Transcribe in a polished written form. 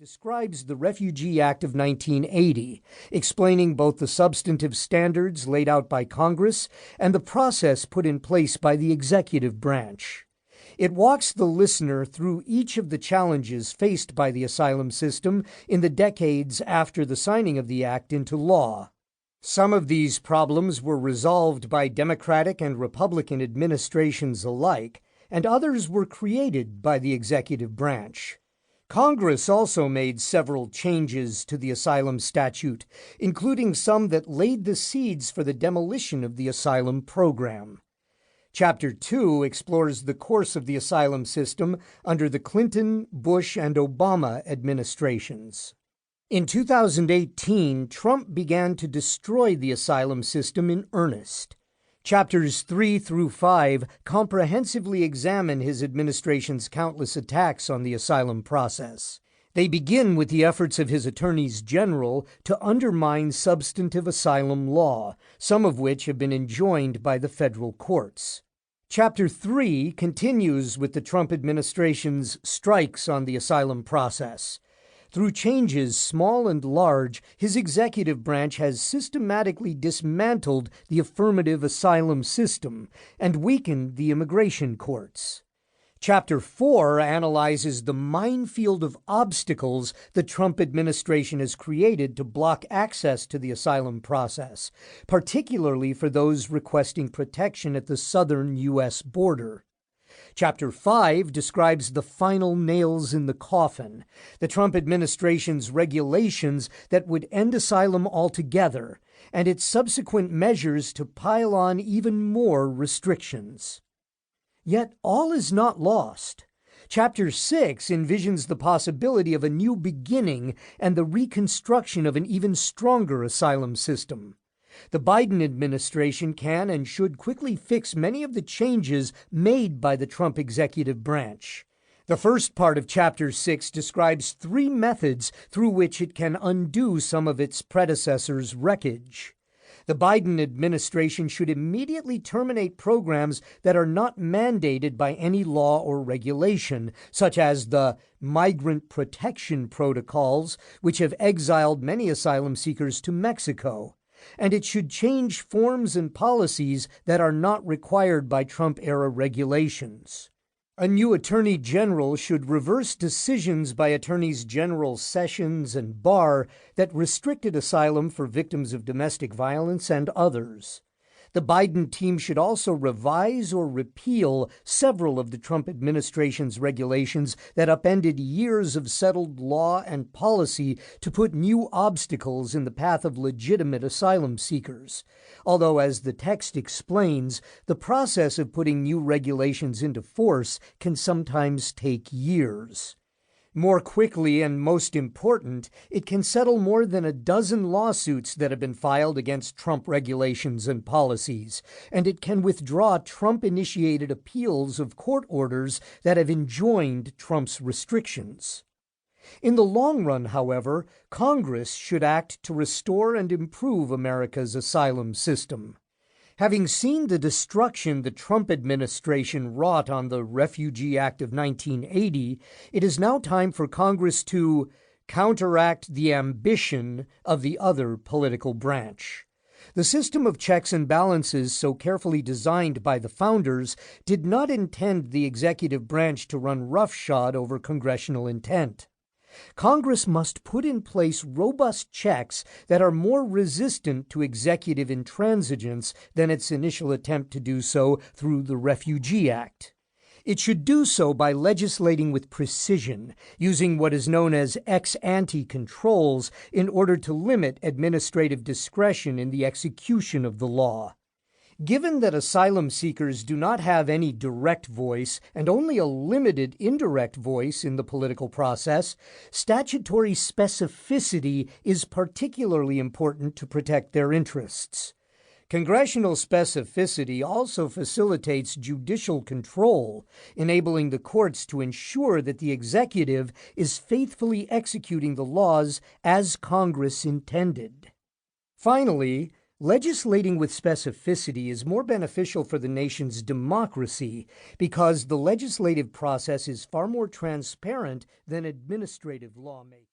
describes the Refugee Act of 1980, explaining both the substantive standards laid out by Congress and the process put in place by the executive branch. It walks the listener through each of the challenges faced by the asylum system in the decades after the signing of the Act into law. Some of these problems were resolved by Democratic and Republican administrations alike, and others were created by the executive branch. Congress also made several changes to the asylum statute, including some that laid the seeds for the demolition of the asylum program. Chapter 2 explores the course of the asylum system under the Clinton, Bush, and Obama administrations. In 2018, Trump began to destroy the asylum system in earnest. Chapters 3 through 5 comprehensively examine his administration's countless attacks on the asylum process. They begin with the efforts of his attorneys general to undermine substantive asylum law, some of which have been enjoined by the federal courts. Chapter 3 continues with the Trump administration's strikes on the asylum process. Through changes small and large, his executive branch has systematically dismantled the affirmative asylum system and weakened the immigration courts. Chapter 4 analyzes the minefield of obstacles the Trump administration has created to block access to the asylum process, particularly for those requesting protection at the southern U.S. border. Chapter 5 describes the final nails in the coffin, the Trump administration's regulations that would end asylum altogether, and its subsequent measures to pile on even more restrictions. Yet all is not lost. Chapter 6 envisions the possibility of a new beginning and the reconstruction of an even stronger asylum system. The Biden administration can and should quickly fix many of the changes made by the Trump executive branch. The first part of Chapter 6 describes 3 methods through which it can undo some of its predecessors' wreckage. The Biden administration should immediately terminate programs that are not mandated by any law or regulation, such as the migrant protection protocols, which have exiled many asylum seekers to Mexico. And it should change forms and policies that are not required by Trump-era regulations. A new Attorney General should reverse decisions by Attorneys General Sessions and Barr that restricted asylum for victims of domestic violence and others. The Biden team should also revise or repeal several of the Trump administration's regulations that upended years of settled law and policy to put new obstacles in the path of legitimate asylum seekers. Although, as the text explains, the process of putting new regulations into force can sometimes take years. More quickly and most important, it can settle more than a dozen lawsuits that have been filed against Trump regulations and policies, and it can withdraw Trump-initiated appeals of court orders that have enjoined Trump's restrictions. In the long run, however, Congress should act to restore and improve America's asylum system. Having seen the destruction the Trump administration wrought on the Refugee Act of 1980, it is now time for Congress to counteract the ambition of the other political branch. The system of checks and balances so carefully designed by the founders did not intend the executive branch to run roughshod over congressional intent. Congress must put in place robust checks that are more resistant to executive intransigence than its initial attempt to do so through the Refugee Act. It should do so by legislating with precision, using what is known as ex-ante controls in order to limit administrative discretion in the execution of the law. Given that asylum seekers do not have any direct voice and only a limited indirect voice in the political process, statutory specificity is particularly important to protect their interests. Congressional specificity also facilitates judicial control, enabling the courts to ensure that the executive is faithfully executing the laws as Congress intended. Finally, legislating with specificity is more beneficial for the nation's democracy because the legislative process is far more transparent than administrative lawmaking.